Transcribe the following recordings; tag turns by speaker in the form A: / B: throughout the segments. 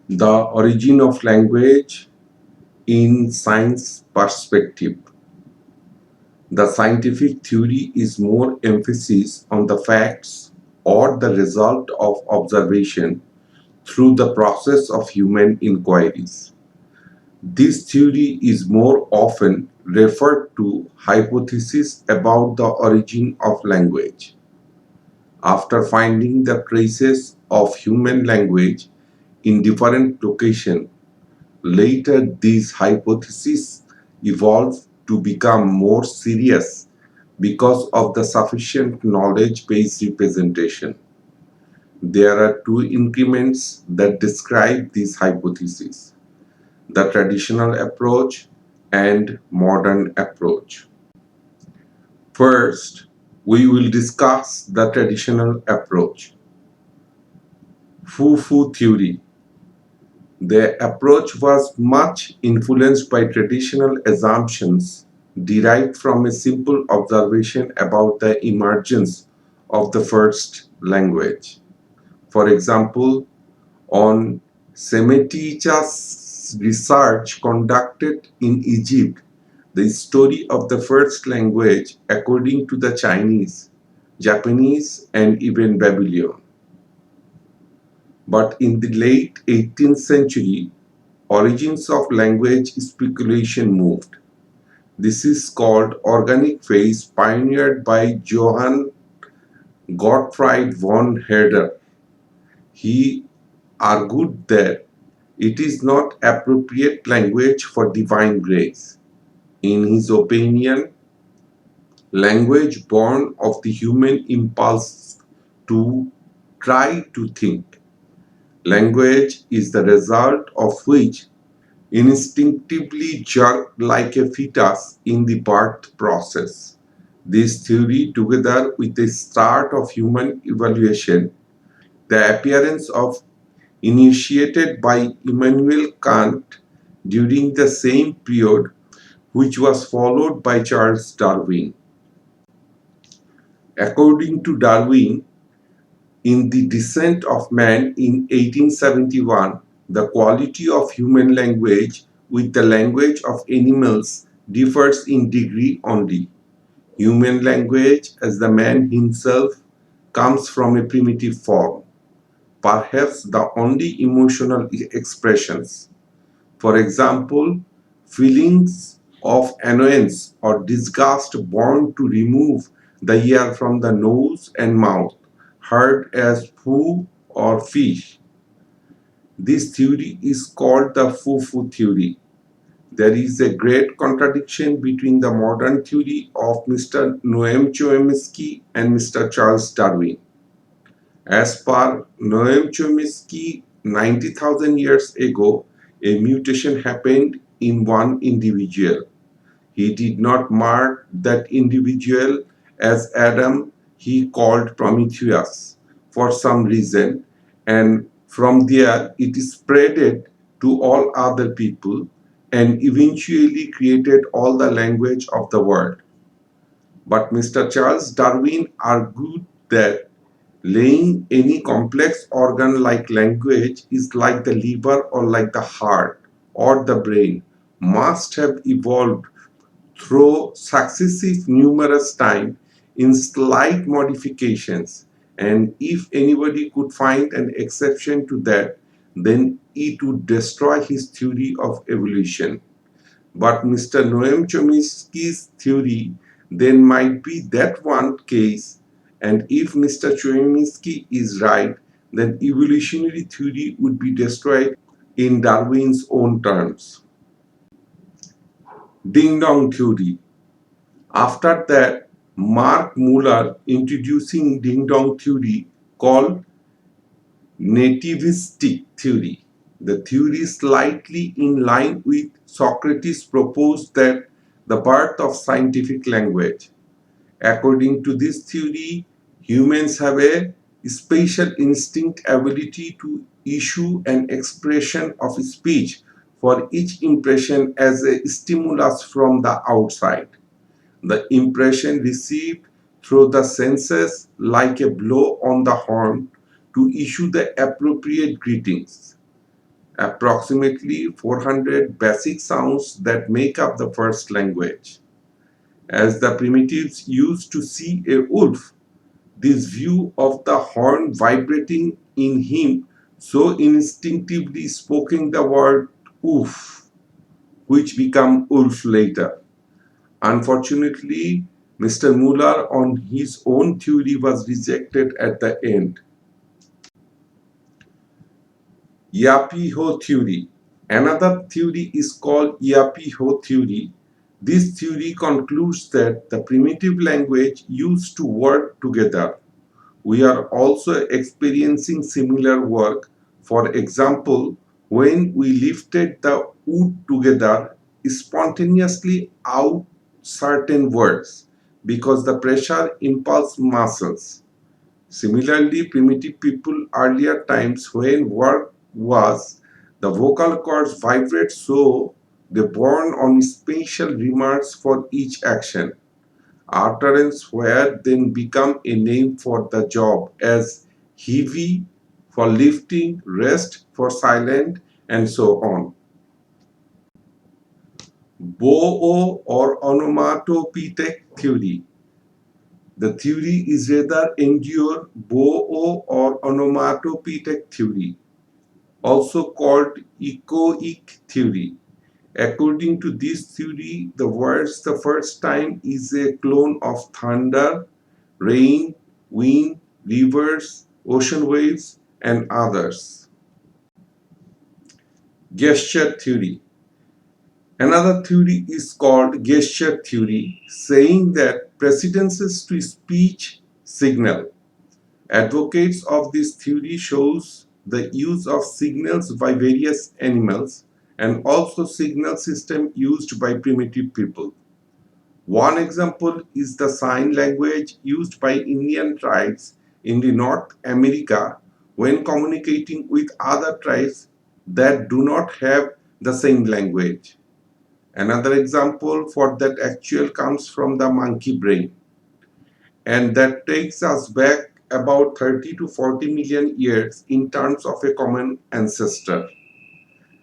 A: The origin of language in science perspective. The scientific theory is more emphasis on the facts or the result of observation through the process of human inquiries. This theory is more often referred to hypothesis about the origin of language. After finding the traces of human language in different locations, later these hypotheses evolved to become more serious because of the sufficient knowledge-based representation. There are two increments that describe these hypotheses: the traditional approach and modern approach. First, we will discuss the traditional approach. Pooh theory. The approach was much influenced by traditional assumptions derived from a simple observation about the emergence of the first language. For example, on Psammetichus research conducted in Egypt, the story of the first language according to the Chinese, Japanese, and even Babylon. But in the late 18th century, origins of language speculation moved. This is called organic phase, pioneered by Johann Gottfried von Herder. He argued that it is not appropriate language for divine grace. In his opinion, language born of the human impulse to try to think. Language is the result of which instinctively jerk like a fetus in the birth process. This theory, together with the start of human evolution, the appearance of initiated by Immanuel Kant during the same period, which was followed by Charles Darwin. According to Darwin, in The Descent of Man in 1871, the quality of human language with the language of animals differs in degree only. Human language, as the man himself, comes from a primitive form, perhaps the only emotional expressions. For example, feelings of annoyance or disgust born to remove the air from the nose and mouth, heard as poo or fish. This theory is called the Pooh theory. There is a great contradiction between the modern theory of Mr. Noam Chomsky and Mr. Charles Darwin. As per Noam Chomsky, 90,000 years ago, a mutation happened in one individual. He did not mark that individual as Adam, he called Prometheus for some reason, and from there it spreaded to all other people and eventually created all the language of the world. But Mr. Charles Darwin argued that laying any complex organ like language is like the liver or like the heart or the brain must have evolved through successive numerous time in slight modifications, and if anybody could find an exception to that, then it would destroy his theory of evolution. But Mr. Noam Chomsky's theory then might be that one case, and if Mr. Chomsky is right, then evolutionary theory would be destroyed in Darwin's own terms. Ding dong theory. After that, Mark Muller introducing ding dong theory called nativistic theory. The theory is slightly in line with Socrates' proposed that the birth of scientific language. According to this theory, humans have a special instinct ability to issue an expression of speech for each impression as a stimulus from the outside. The impression received through the senses, like a blow on the horn, to issue the appropriate greetings. approximately 400 basic sounds that make up the first language. As the primitives used to see a wolf, this view of the horn vibrating in him so instinctively spoken the word oof, which became wolf later. Unfortunately, Mr. Muller on his own theory was rejected at the end. Yapiho theory. Another theory is called Yapiho theory. This theory concludes that the primitive language used to work together. We are also experiencing similar work. For example, when we lifted the wood together, spontaneously out certain words because the pressure impulse muscles. Similarly, primitive people earlier times when work was, the vocal cords vibrate so they born on special remarks for each action. Utterance where then become a name for the job as heavy for lifting, rest for silent, and so on. Bo-o or onomatopoeic theory. The theory is rather endure Bo-o or onomatopoeic theory, also called echoic theory. According to this theory, the words the first time is a clone of thunder, rain, wind, rivers, ocean waves, and others. Gesture theory. Another theory is called gesture theory, saying that precedences to speech signal. Advocates of this theory shows the use of signals by various animals and also signal system used by primitive people. One example is the sign language used by Indian tribes in the North America when communicating with other tribes that do not have the same language. Another example for that actual comes from the monkey brain, and that takes us back about 30 to 40 million years in terms of a common ancestor.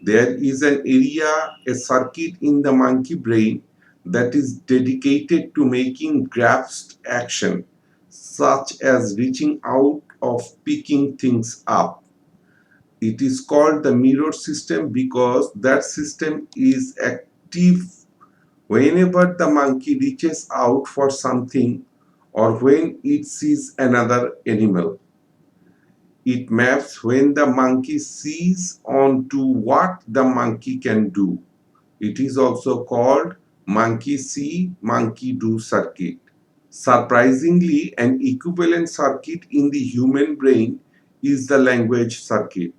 A: There is an area, a circuit in the monkey brain that is dedicated to making grasped action, such as reaching out of picking things up. It is called the mirror system because that system is active whenever the monkey reaches out for something or when it sees another animal. It maps when the monkey sees onto what the monkey can do. It is also called monkey see, monkey do circuit. Surprisingly, an equivalent circuit in the human brain is the language circuit.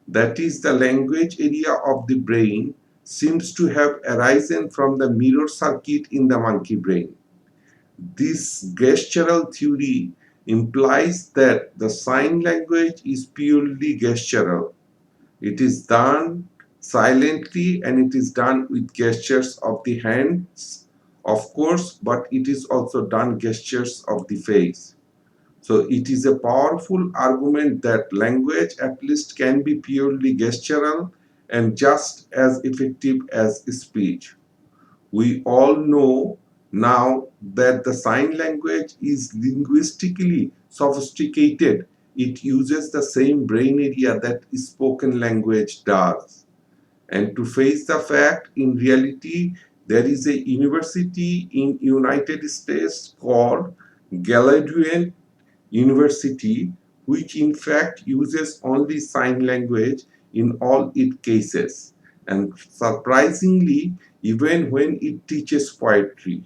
A: That is, the language area of the brain seems to have arisen from the mirror circuit in the monkey brain. This gestural theory implies that the sign language is purely gestural. It is done silently and it is done with gestures of the hands, of course, but it is also done gestures of the face. So it is a powerful argument that language at least can be purely gestural and just as effective as speech. We all know now that the sign language is linguistically sophisticated. It uses the same brain area that spoken language does. And to face the fact, in reality, there is a university in United States called Gallaudet University, which in fact uses only sign language in all its cases, and surprisingly, even when it teaches poetry.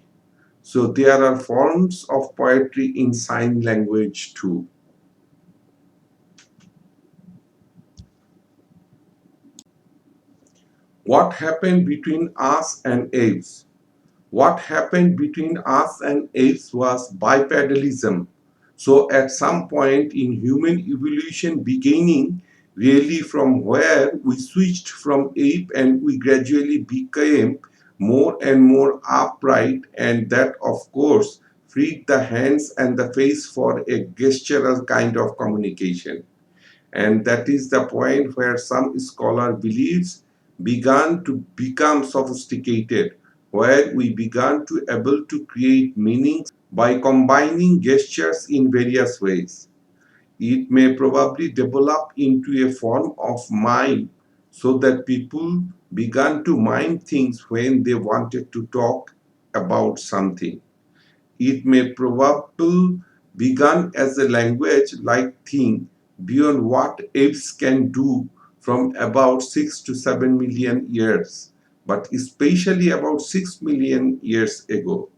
A: So there are forms of poetry in sign language too. What happened between us and apes? What happened between us and apes was bipedalism. So at some point in human evolution beginning really from where we switched from ape and we gradually became more and more upright, and that of course freed the hands and the face for a gestural kind of communication. And that is the point where some scholar believes began to become sophisticated, where we began to able to create meanings by combining gestures in various ways. It may probably develop into a form of mime so that people began to mime things when they wanted to talk about something. It may probably begun as a language-like thing beyond what apes can do from about 6 to 7 million years, but especially about 6 million years ago.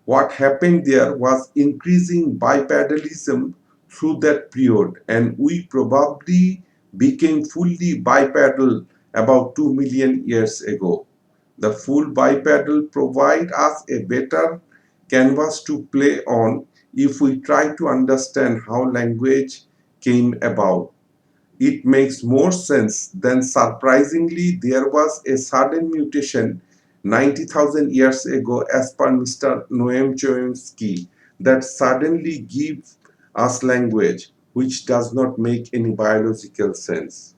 A: What happened there was increasing bipedalism through that period, and we probably became fully bipedal about 2 million years ago. The full bipedal provide us a better canvas to play on if we try to understand how language came about. It makes more sense than surprisingly there was a sudden mutation 90,000 years ago as per Mr. Noam Chomsky that suddenly gives us language which does not make any biological sense.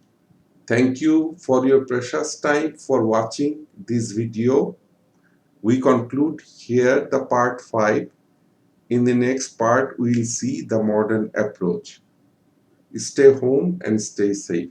A: Thank you for your precious time for watching this video. We conclude here the part 5. In the next part, we will see the modern approach. Stay home and stay safe.